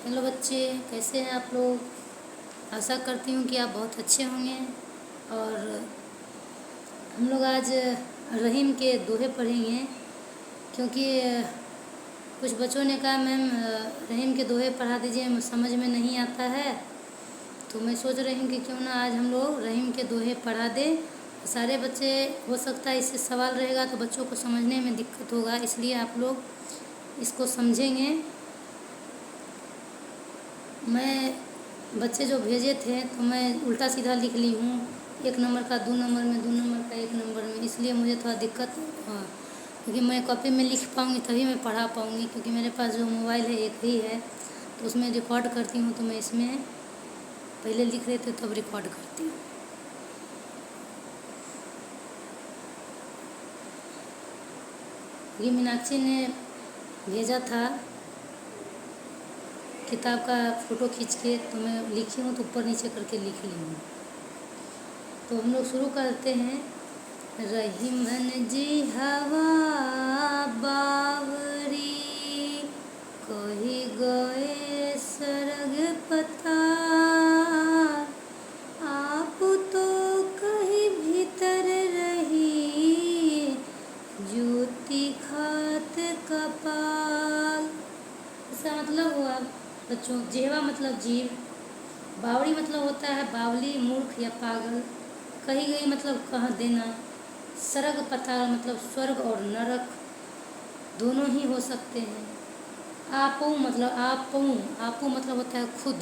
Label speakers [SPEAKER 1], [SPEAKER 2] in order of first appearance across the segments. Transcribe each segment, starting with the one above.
[SPEAKER 1] Hello बच्चे, कैसे हैं आप लोग। आशा करती हूँ कि आप बहुत अच्छे होंगे। और हम लोग आज रहीम के दोहे पढ़ेंगे, क्योंकि कुछ बच्चों ने कहा मैम रहीम के दोहे पढ़ा दीजिए, समझ में नहीं आता है। तो मैं सोच रही हूँ कि क्यों ना आज हम लोग रहीम के दोहे पढ़ा दें। सारे बच्चे, हो सकता है इससे सवाल रहेगा तो बच्चों को समझने में दिक्कत होगा, इसलिए आप लोग इसको समझेंगे। मैं बच्चे जो भेजे थे तो मैं उल्टा सीधा लिख ली हूँ, 1 नंबर का 2 नंबर में, 2 नंबर का 1 नंबर में, इसलिए मुझे थोड़ा दिक्कत। क्योंकि मैं कॉपी में लिख पाऊँगी तभी मैं पढ़ा पाऊँगी, क्योंकि मेरे पास जो मोबाइल है एक ही है, तो उसमें रिकॉर्ड करती हूँ। तो मैं इसमें पहले लिख रहे थे तब रिकॉर्ड करती हूँ। ये मीनाक्षी ने भेजा था किताब का फ़ोटो खींच के, तो मैं लिखी हूँ तो ऊपर नीचे करके लिख ली हूँ। तो हम लोग शुरू करते हैं। रहीमन जी हवा बावरी, कही गए सरग पतार, आप तो कहीं भीतर रही, ज्योति खात कपाल। इसका मतलब हुआ बच्चों, जेहवा मतलब जीव, बावड़ी मतलब होता है बावली, मूर्ख या पागल, कही गई मतलब कह देना, सरग पताल मतलब स्वर्ग और नरक दोनों ही हो सकते हैं। आपू मतलब आपू मतलब होता है खुद,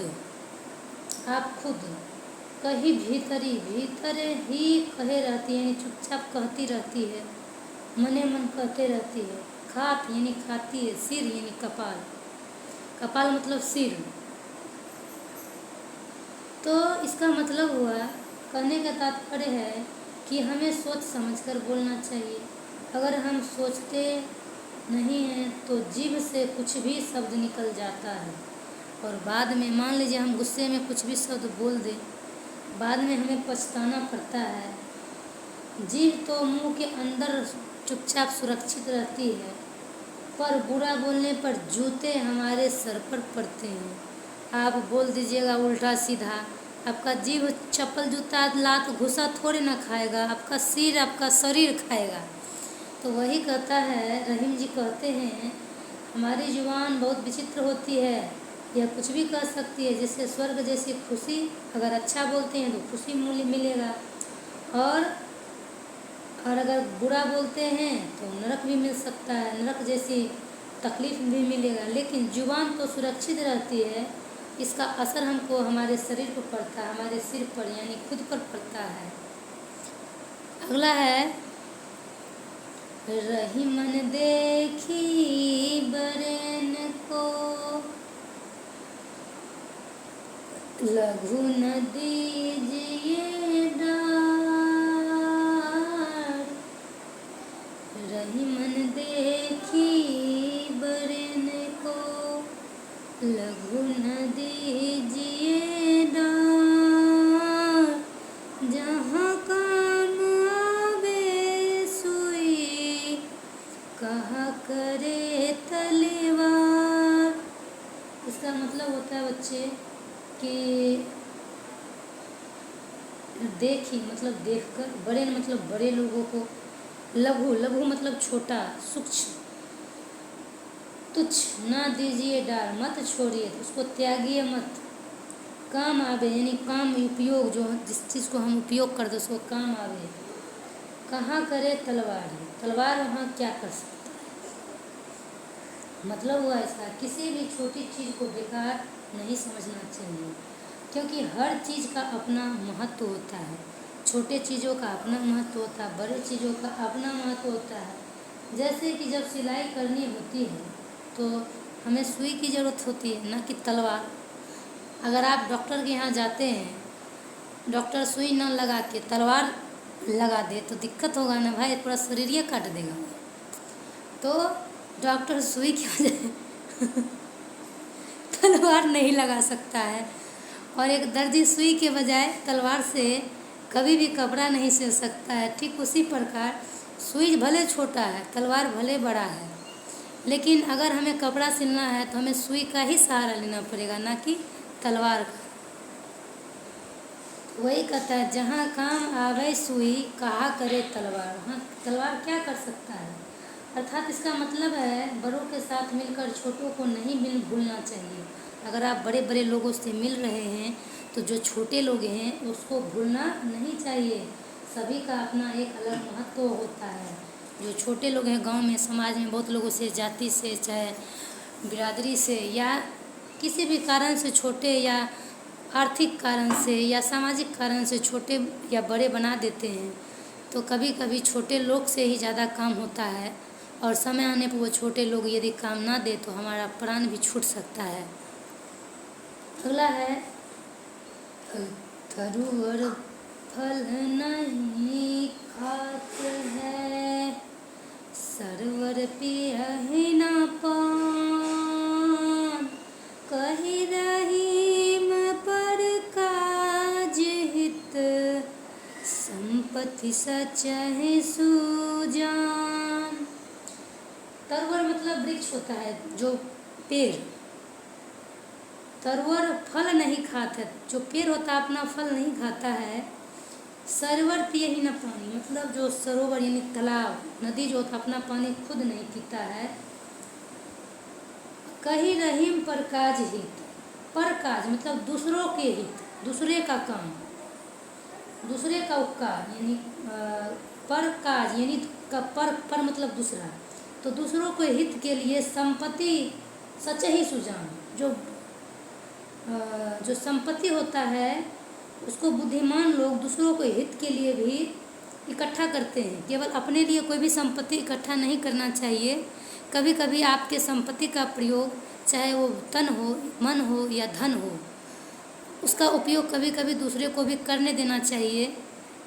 [SPEAKER 1] आप खुद, कहीं भीतरी, भीतर ही कहे रहती है, यानी चुपचाप कहती रहती है, मने मन कहते रहती है। खात यानी खाती है, सिर यानी कपाल, कपाल मतलब सिर। तो इसका मतलब हुआ, कहने का तात्पर्य है कि हमें सोच समझकर बोलना चाहिए। अगर हम सोचते नहीं हैं तो जीभ से कुछ भी शब्द निकल जाता है, और बाद में मान लीजिए हम गुस्से में कुछ भी शब्द बोल दें, बाद में हमें पछताना पड़ता है। जीभ तो मुंह के अंदर चुपचाप सुरक्षित रहती है, पर बुरा बोलने पर जूते हमारे सर पर पड़ते हैं। आप बोल दीजिएगा उल्टा सीधा, आपका जीभ चप्पल जूता लात घुसा थोड़े ना खाएगा, आपका सिर, आपका शरीर खाएगा। तो वही कहता है, रहीम जी कहते हैं, हमारी जुबान बहुत विचित्र होती है, यह कुछ भी कह सकती है। जैसे स्वर्ग जैसी खुशी, अगर अच्छा बोलते हैं तो खुशी मिलेगा, और अगर बुरा बोलते हैं तो नरक भी मिल सकता है, नरक जैसी तकलीफ भी मिलेगा। लेकिन जुबान तो सुरक्षित रहती है, इसका असर हमको हमारे शरीर पर पड़ता है, हमारे सिर पर यानी खुद पर पड़ता है। अगला है, रहीमन देखी बरेन को, लघु न दीजिए डार। रहीमन देखी बरेन को, लघु न दीजिए डार। जहाँ काम आवे सुई, कहा करे तलवार। इसका मतलब होता है बच्चे कि देखी मतलब देखकर, बड़े मतलब बड़े लोगों को, लघु, लघु मतलब छोटा, सूक्ष्म, तुच्छ, ना दीजिए डार, मत छोड़िए, उसको त्यागिए मत। काम आवे यानी काम उपयोग, जो जिस चीज़ को हम उपयोग करते उसको काम आवे। कहाँ करे तलवार, तलवार वहाँ क्या कर सकता है। मतलब हुआ इसका, किसी भी छोटी चीज़ को बेकार नहीं समझना चाहिए, क्योंकि हर चीज़ का अपना महत्व होता है। छोटे चीज़ों का अपना महत्व होता है, बड़े चीज़ों का अपना महत्व होता है। जैसे कि जब सिलाई करनी होती है तो हमें सुई की ज़रूरत होती है, ना कि तलवार। अगर आप डॉक्टर के यहाँ जाते हैं, डॉक्टर सुई न लगा के तलवार लगा दे तो दिक्कत होगा ना भाई, पूरा शरीर ही काट देगा। तो डॉक्टर सुई की वजह तलवार नहीं लगा सकता है, और एक दर्जी सुई के बजाय तलवार से कभी भी कपड़ा नहीं सिल सकता है। ठीक उसी प्रकार सुई भले छोटा है, तलवार भले बड़ा है, लेकिन अगर हमें कपड़ा सिलना है तो हमें सुई का ही सहारा लेना पड़ेगा, ना कि तलवार का। वही कहता है, जहाँ काम आवे सुई कहा करे तलवार। हाँ, तलवार क्या कर सकता है। अर्थात इसका मतलब है बड़ों के साथ मिलकर छोटों को नहीं मिल भूलना चाहिए। अगर आप बड़े बड़े लोगों से मिल रहे हैं तो जो छोटे लोग हैं उसको भूलना नहीं चाहिए। सभी का अपना एक अलग महत्व होता है। जो छोटे लोग हैं गांव में, समाज में बहुत लोगों से, जाति से, चाहे बिरादरी से, या किसी भी कारण से छोटे, या आर्थिक कारण से या सामाजिक कारण से छोटे या बड़े बना देते हैं। तो कभी कभी छोटे लोग से ही ज़्यादा काम होता है, और समय आने पर वो छोटे लोग यदि काम ना दे तो हमारा प्राण भी छूट सकता है। अगला है, तरुअर फल नहीं खात है, सरवर पियहि न पान, कहि रहीम पर काज हित, संपत्ति सचहि सुजान। तरुवर मतलब वृक्ष होता है, जो पेड़। तरुवर फल नहीं खाता है, जो पेड़ होता है अपना फल नहीं खाता है। सरवर पियहि न पानी मतलब जो सरोवर यानी तालाब, नदी जो होता अपना पानी खुद नहीं पीता है। कही रहीम पर काज हित, पर काज मतलब दूसरों के हित, दूसरे का काम, दूसरे का उपकार, यानी पर काज यानी पर मतलब दूसरा, तो दूसरों के हित के लिए संपत्ति सच ही सुजान। जो संपत्ति होता है उसको बुद्धिमान लोग दूसरों के हित के लिए भी इकट्ठा करते हैं। केवल अपने लिए कोई भी संपत्ति इकट्ठा नहीं करना चाहिए। कभी कभी आपके संपत्ति का प्रयोग, चाहे वो तन हो, मन हो या धन हो, उसका उपयोग कभी कभी दूसरे को भी करने देना चाहिए।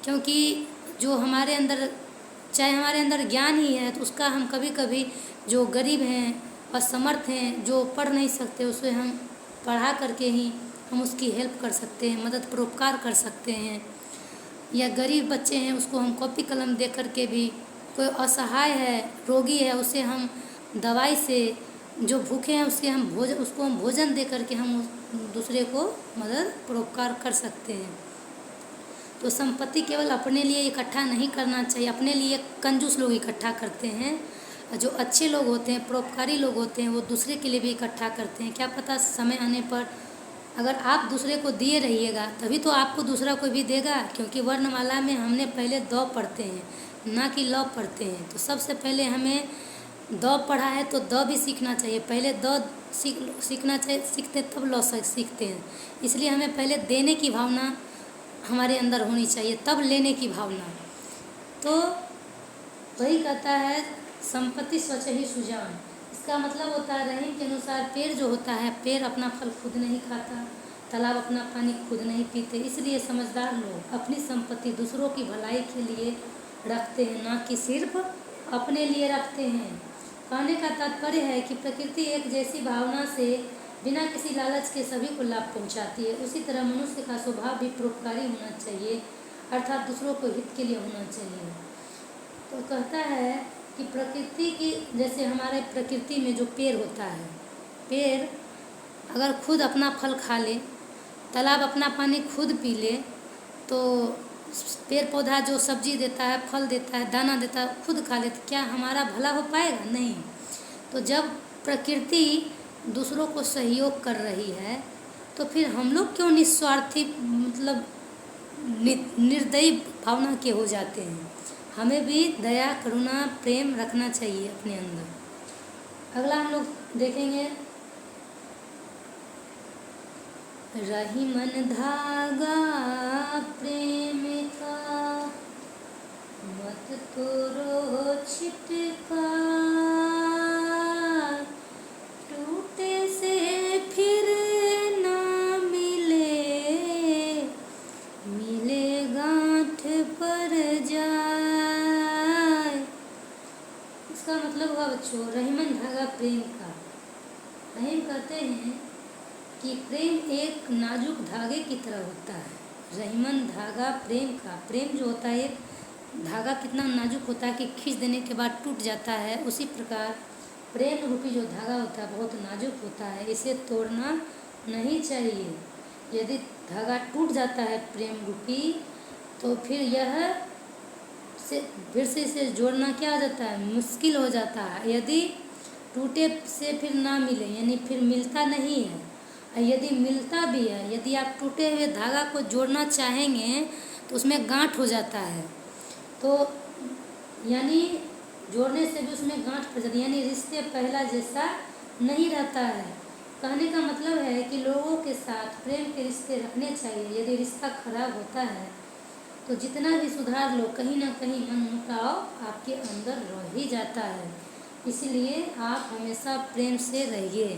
[SPEAKER 1] क्योंकि जो हमारे अंदर, चाहे हमारे अंदर ज्ञान ही है, तो उसका हम कभी कभी, जो गरीब हैं, असमर्थ हैं, जो पढ़ नहीं सकते, उसे हम पढ़ा करके ही हम उसकी हेल्प कर सकते हैं, मदद परोपकार कर सकते हैं। या गरीब बच्चे हैं उसको हम कॉपी कलम दे करके भी, कोई असहाय है, रोगी है, उसे हम दवाई से, जो भूखे हैं उसको हम भोजन दे करके हम दूसरे को मदद परोपकार कर सकते हैं। तो संपत्ति केवल अपने लिए इकट्ठा नहीं करना चाहिए। अपने लिए कंजूस लोग इकट्ठा करते हैं, जो अच्छे लोग होते हैं, परोपकारी लोग होते हैं, वो दूसरे के लिए भी इकट्ठा करते हैं। क्या पता समय आने पर अगर आप दूसरे को दिए रहिएगा तभी तो आपको दूसरा कोई भी देगा। क्योंकि वर्णमाला में हमने पहले द पढ़ते हैं, ना कि ल पढ़ते हैं। तो सबसे पहले हमें द पढ़ा है तो द भी सीखना चाहिए। पहले द सीखना चाहिए, सीखते तब ल सीखते हैं। इसलिए हमें पहले देने की भावना हमारे अंदर होनी चाहिए, तब लेने की भावना। तो वही कहता है, संपत्ति स्वच्छ ही सुजान। इसका मतलब होता है, रहीम के अनुसार पेड़ जो होता है, पेड़ अपना फल खुद नहीं खाता, तालाब अपना पानी खुद नहीं पीते। इसलिए समझदार लोग अपनी संपत्ति दूसरों की भलाई के लिए रखते हैं, ना कि सिर्फ अपने लिए रखते हैं। कहने का तात्पर्य है कि प्रकृति एक जैसी भावना से बिना किसी लालच के सभी को लाभ पहुंचाती है। उसी तरह मनुष्य का स्वभाव भी परोपकारी होना चाहिए, अर्थात दूसरों को हित के लिए होना चाहिए। तो कहता है कि प्रकृति की, जैसे हमारे प्रकृति में जो पेड़ होता है, पेड़ अगर खुद अपना फल खा ले, तालाब अपना पानी खुद पी ले, तो पेड़ पौधा जो सब्जी देता है, फल देता है, दाना देता है, खुद खा ले, तो क्या हमारा भला हो पाएगा? नहीं। तो जब प्रकृति दूसरों को सहयोग कर रही है तो फिर हम लोग क्यों निस्वार्थी, मतलब निर्दयी भावना के हो जाते हैं? हमें भी दया, करुणा, प्रेम रखना चाहिए अपने अंदर। अगला हम लोग देखेंगे, रही मन धागा प्रेम का, मत तोरो छिटका, टूटे से फिर ना मिले, मिले गांठ पर जाए। इसका मतलब हुआ बच्चों, रहीमन धागा प्रेम का। रहीम कहते हैं कि प्रेम एक नाजुक धागे की तरह होता है। रहीमन धागा प्रेम का, प्रेम जो होता है धागा कितना नाजुक होता है कि खींच देने के बाद टूट जाता है। उसी प्रकार प्रेम रूपी जो धागा होता है बहुत नाजुक होता है, इसे तोड़ना नहीं चाहिए। यदि धागा टूट जाता है प्रेम रूपी, तो फिर फिर से इसे जोड़ना क्या हो जाता है, मुश्किल हो जाता है। यदि टूटे से फिर ना मिले, यानी फिर मिलता नहीं है। और यदि मिलता भी है, यदि आप टूटे हुए धागा को जोड़ना चाहेंगे तो उसमें गांठ हो जाता है, तो यानी जोड़ने से भी उसमें गांठ पड़ जाती है, यानी रिश्ते पहला जैसा नहीं रहता है। कहने का मतलब है कि लोगों के साथ प्रेम के रिश्ते रखने चाहिए। यदि रिश्ता खराब होता है तो जितना भी सुधार लो, कहीं ना कहीं मनमुटाव आपके अंदर रह ही जाता है। इसलिए आप हमेशा प्रेम से रहिए।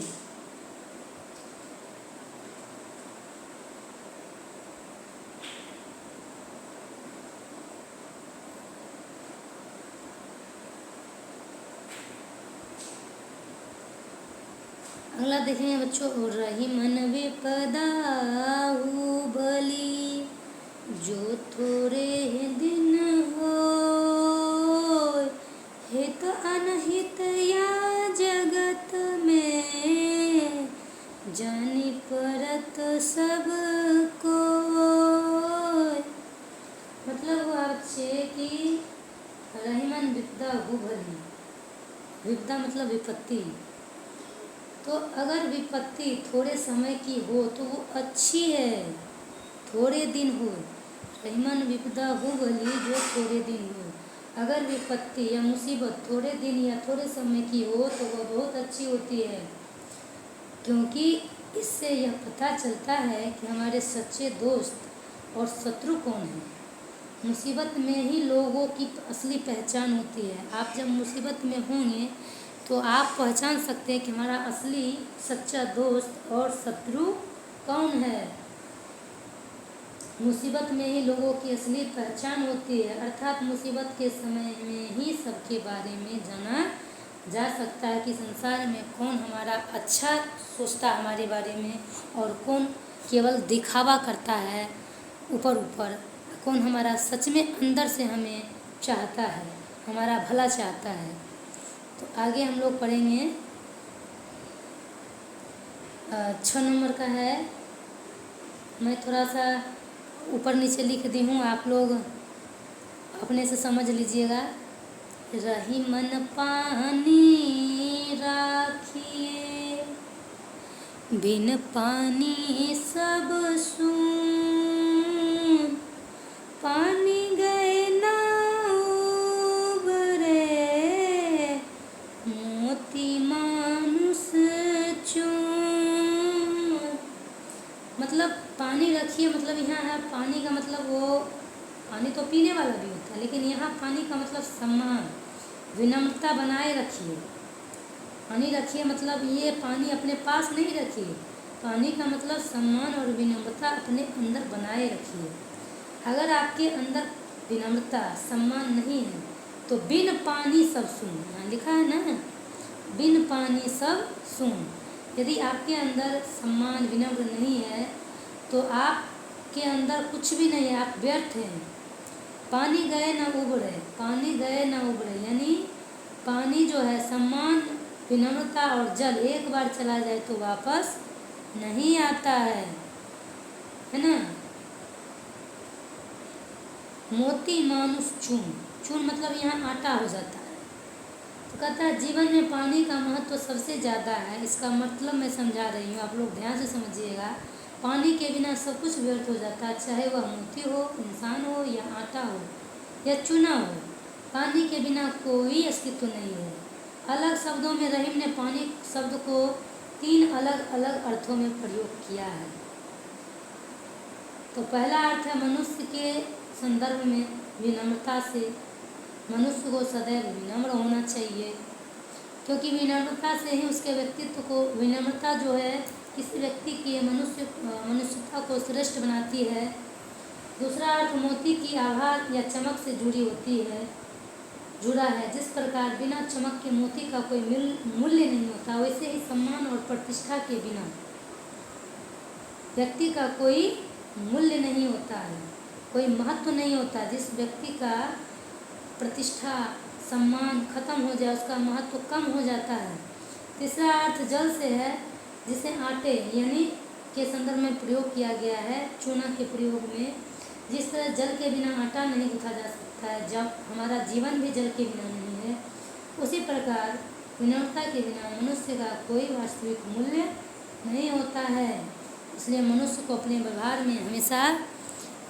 [SPEAKER 1] अगला देखेंगे बच्चों, रही मन विपदा बली, जो थोड़े दिन हो हित अनहित या जगत में, जानी परत सब को। मतलब हुआ बच्चे कि रही मन विपदा भली, विपदा मतलब विपत्ति। तो अगर विपत्ति थोड़े समय की हो तो वो अच्छी है, थोड़े दिन हो। रहीमन विपदा हो भली, जो थोड़े दिन हो। अगर विपत्ति या मुसीबत थोड़े दिन या थोड़े समय की हो तो वह बहुत अच्छी होती है, क्योंकि इससे यह पता चलता है कि हमारे सच्चे दोस्त और शत्रु कौन हैं। मुसीबत में ही लोगों की असली पहचान होती है। आप जब मुसीबत में होंगे तो आप पहचान सकते हैं कि हमारा असली सच्चा दोस्त और शत्रु कौन है। मुसीबत में ही लोगों की असली पहचान होती है, अर्थात मुसीबत के समय में ही सबके बारे में जाना जा सकता है कि संसार में कौन हमारा अच्छा सोचता है हमारे बारे में, और कौन केवल दिखावा करता है ऊपर ऊपर, कौन हमारा सच में अंदर से हमें चाहता है, हमारा भला चाहता है। तो आगे हम लोग पढ़ेंगे 6 नंबर का है। मैं थोड़ा सा ऊपर नीचे लिख दी हूँ, आप लोग अपने से समझ लीजिएगा। रही मन पानी राखिए, बिन पानी सब सून, पानी गए ना उबरे, मोती मानुष चून। मतलब पानी रखिए, मतलब यहाँ है पानी का मतलब वो पानी तो पीने वाला भी होता है, लेकिन यहाँ पानी का मतलब सम्मान, विनम्रता बनाए रखिए। पानी रखिए मतलब ये पानी अपने पास नहीं रखिए, पानी का मतलब सम्मान और विनम्रता अपने अंदर बनाए रखिए। अगर आपके अंदर विनम्रता सम्मान नहीं है तो बिन पानी सब सून, यहाँ लिखा है ना, बिन पानी सब सून। यदि आपके अंदर सम्मान विनम्र नहीं है तो आपके अंदर कुछ भी नहीं है, आप व्यर्थ हैं। पानी गए ना उबरे, पानी गए ना उबरे, यानी पानी जो है सम्मान विनम्रता और जल एक बार चला जाए तो वापस नहीं आता है ना। मोती मानुष चून, चून मतलब यहाँ आटा हो जाता है। तो कहता है जीवन में पानी का महत्व तो सबसे ज़्यादा है। इसका मतलब मैं समझा रही हूँ, आप लोग ध्यान से समझिएगा। पानी के बिना सब कुछ व्यर्थ हो जाता है, चाहे वह मोती हो, इंसान हो या आटा हो या चूना हो। पानी के बिना कोई अस्तित्व नहीं है। अलग शब्दों में रहीम ने पानी शब्द को 3 अलग अलग अर्थों में प्रयोग किया है। तो पहला अर्थ है मनुष्य के संदर्भ में विनम्रता से, मनुष्य को सदैव विनम्र होना चाहिए, क्योंकि विनम्रता से ही उसके व्यक्तित्व को, विनम्रता जो है किसी व्यक्ति की मनुष्यता को श्रेष्ठ बनाती है। दूसरा अर्थ मोती की आभा या चमक से जुड़ा है। जिस प्रकार बिना चमक के मोती का कोई मूल्य नहीं होता, वैसे ही सम्मान और प्रतिष्ठा के बिना व्यक्ति का कोई मूल्य नहीं होता है, कोई महत्व नहीं होता। जिस व्यक्ति का प्रतिष्ठा सम्मान खत्म हो जाए, उसका महत्व कम हो जाता है। तीसरा अर्थ जल से है, जिसे आटे यानी के संदर्भ में प्रयोग किया गया है। चूना के प्रयोग में जिस तरह जल के बिना आटा नहीं गूंथा जा सकता है, जब हमारा जीवन भी जल के बिना नहीं है, उसी प्रकार विनम्रता के बिना मनुष्य का कोई वास्तविक मूल्य नहीं होता है। इसलिए मनुष्य को अपने व्यवहार में हमेशा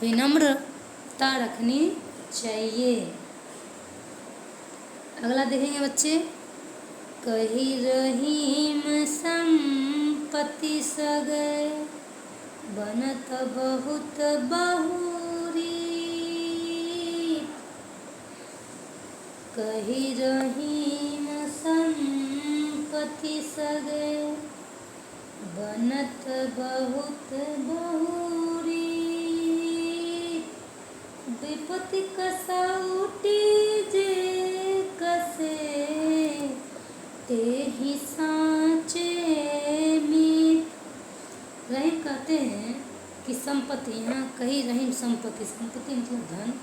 [SPEAKER 1] विनम्रता रखनी चाहिए। अगला देखेंगे बच्चे, कही रहीम संपत्ति सगै बनत बहुत बहुरी। कही रहीम संपत्ति सगै बनत बहुत बहुरी। विपत्ति कसौटी जे कसे तेहि साँचे मीत। रहीम कहते हैं कि संपत्ति, यहाँ कही रहीम संपत्ति, संपत्ति मतलब धन,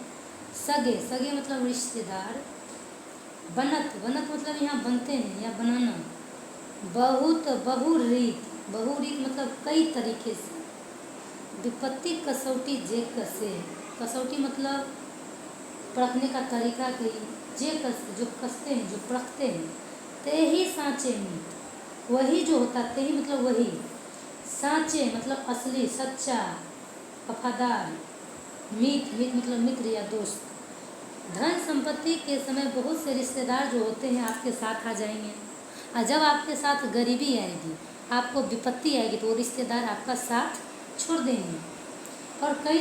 [SPEAKER 1] सगे, सगे मतलब रिश्तेदार, बनत, बनत मतलब यहाँ बनते हैं या बनाना, बहुत, बहुरीत, बहुरीत मतलब कई तरीके से। विपत्ति कसौटी जे कसे, कसौटी मतलब परखने का तरीका, कई जे कस जो कसते हैं, जो परखते हैं। ते ही साँचे मीत, वही जो होता, ते ही मतलब वही, साँचे मतलब असली, सच्चा, वफादार, मीत, मीत मतलब मित्र या दोस्त। धन संपत्ति के समय बहुत से रिश्तेदार जो होते हैं आपके साथ आ जाएंगे, और जब आपके साथ गरीबी आएगी, आपको विपत्ति आएगी, तो वो रिश्तेदार आपका साथ छोड़ देंगे और कई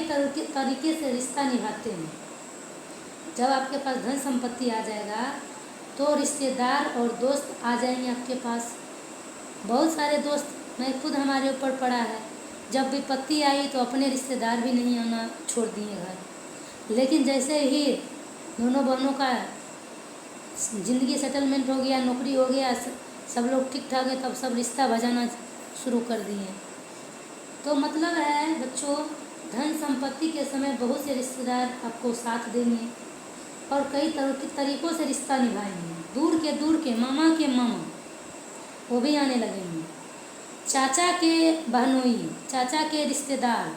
[SPEAKER 1] तरीके से रिश्ता निभाते हैं। जब आपके पास धन संपत्ति आ जाएगा तो रिश्तेदार और दोस्त आ जाएंगे आपके पास। बहुत सारे दोस्त, मैं खुद हमारे ऊपर पड़ा है, जब विपत्ति आई तो अपने रिश्तेदार भी नहीं आना छोड़ दिए घर। लेकिन जैसे ही दोनों बहनों का ज़िंदगी सेटलमेंट हो गया, नौकरी हो गया, सब लोग ठीक ठाक है, तब सब रिश्ता बजाना शुरू कर दिए। तो मतलब है बच्चों, धन संपत्ति के समय बहुत से रिश्तेदार आपको साथ देंगे और कई तरीक़ों से रिश्ता निभाएंगे। दूर के मामा वो भी आने लगेंगे, चाचा के बहनोई, चाचा के रिश्तेदार,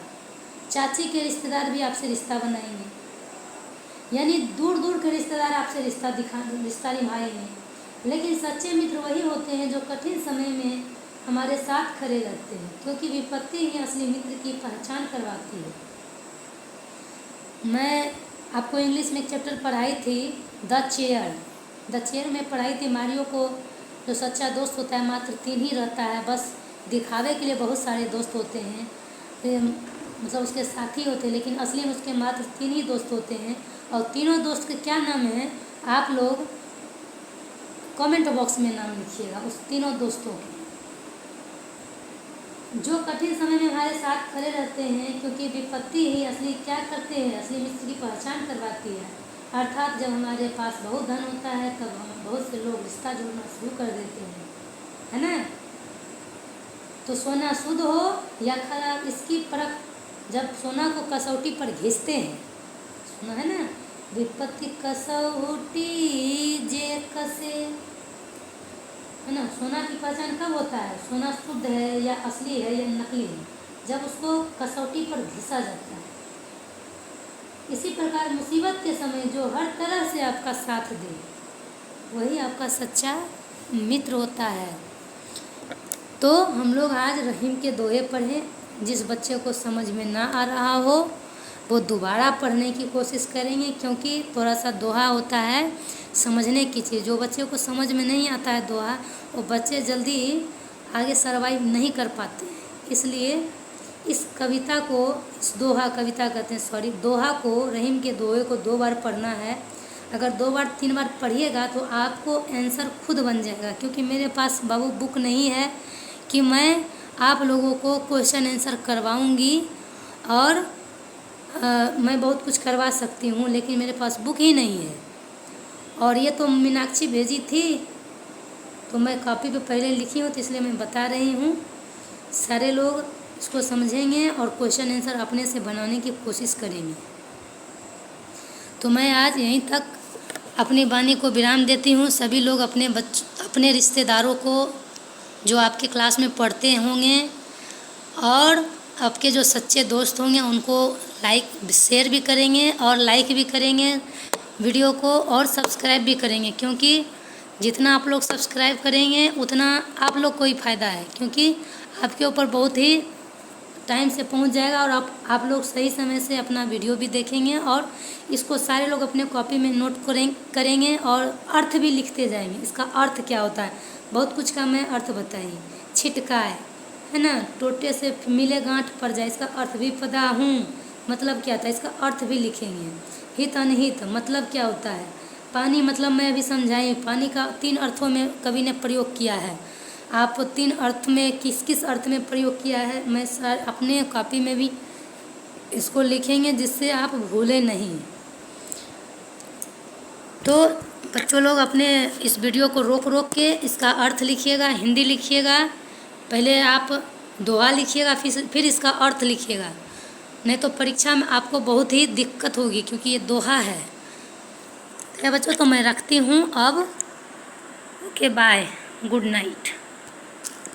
[SPEAKER 1] चाची के रिश्तेदार भी आपसे रिश्ता बनाएंगे। यानी दूर के रिश्तेदार आपसे रिश्ता निभाएंगे। लेकिन सच्चे मित्र वही होते हैं जो कठिन समय में हमारे साथ खड़े रहते हैं, क्योंकि विपत्ति ही असली मित्र की पहचान करवाती है। मैं आपको इंग्लिश में एक चैप्टर पढ़ाई थी, द चेयर में पढ़ाई थी। मारियो को जो सच्चा दोस्त होता है मात्र 3 ही रहता है, बस दिखावे के लिए बहुत सारे दोस्त होते हैं, मतलब उसके साथी होते हैं, लेकिन असली में उसके मात्र 3 ही दोस्त होते हैं। और तीनों दोस्त के क्या नाम है, आप लोग कमेंट बॉक्स में नाम लिखिएगा उस तीनों दोस्तों के, जो कठिन समय में हमारे साथ खड़े रहते हैं। क्योंकि विपत्ति ही असली क्या करते हैं, असली मित्र की पहचान करवाती है। अर्थात जब हमारे पास बहुत धन होता है तब हम बहुत से लोग रिश्ता जोड़ना शुरू कर देते हैं, है ना। तो सोना शुद्ध हो या खराब, इसकी परख जब सोना को कसौटी पर घिसते हैं, सुना है ना, विपत्ति कसौटी जे कसे, है ना। सोना की पहचान कब होता है, सोना शुद्ध है या असली है या नकली है, जब उसको कसौटी पर घिसा जाता है। इसी प्रकार मुसीबत के समय जो हर तरह से आपका साथ दे, वही आपका सच्चा मित्र होता है। तो हम लोग आज रहीम के दोहे पढ़े। जिस बच्चे को समझ में ना आ रहा हो वो दोबारा पढ़ने की कोशिश करेंगे, क्योंकि थोड़ा सा दोहा होता है समझने की चीज़। जो बच्चे को समझ में नहीं आता है दोहा, वो बच्चे जल्दी आगे सर्वाइव नहीं कर पाते हैं। इसलिए इस कविता को, इस दोहा, कविता कहते हैं सॉरी, दोहा को, रहीम के दोहे को 2 बार पढ़ना है। अगर 2 बार 3 बार पढ़िएगा तो आपको आंसर खुद बन जाएगा। क्योंकि मेरे पास बाबू बुक नहीं है कि मैं आप लोगों को क्वेश्चन आंसर करवाऊंगी, और मैं बहुत कुछ करवा सकती हूँ, लेकिन मेरे पास बुक ही नहीं है। और ये तो मीनाक्षी भेजी थी, तो मैं कॉपी पे पहले लिखी हूँ, तो इसलिए मैं बता रही हूँ। सारे लोग इसको समझेंगे और क्वेश्चन आंसर अपने से बनाने की कोशिश करेंगे। तो मैं आज यहीं तक अपनी वाणी को विराम देती हूँ। सभी लोग अपने रिश्तेदारों को जो आपके क्लास में पढ़ते होंगे और आपके जो सच्चे दोस्त होंगे उनको शेयर भी करेंगे और लाइक भी करेंगे वीडियो को और सब्सक्राइब भी करेंगे, क्योंकि जितना आप लोग सब्सक्राइब करेंगे उतना आप लोग को ही फ़ायदा है, क्योंकि आपके ऊपर बहुत ही टाइम से पहुंच जाएगा और आप लोग सही समय से अपना वीडियो भी देखेंगे और इसको सारे लोग अपने कॉपी में नोट करेंगे और अर्थ भी लिखते जाएंगे। इसका अर्थ क्या होता है, बहुत कुछ का मैं अर्थ बताइए। छिटकाए है ना, टोटे से मिले गांठ पड़ जाए, इसका अर्थ भी पता हूँ मतलब क्या था, इसका अर्थ भी लिखेंगे। हित अनहित मतलब क्या होता है। पानी मतलब मैं अभी समझाई, पानी का 3 अर्थों में कवि ने प्रयोग किया है। आप 3 अर्थ में किस किस अर्थ में प्रयोग किया है मैं अपने कॉपी में भी इसको लिखेंगे जिससे आप भूलें नहीं। तो बच्चों लोग अपने इस वीडियो को रोक के इसका अर्थ लिखिएगा, हिंदी लिखिएगा, पहले आप दोहा लिखिएगा फिर इसका अर्थ लिखिएगा, नहीं तो परीक्षा में आपको बहुत ही दिक्कत होगी, क्योंकि ये दोहा है। बच्चों तो मैं रखती हूँ अब। Okay bye, good night.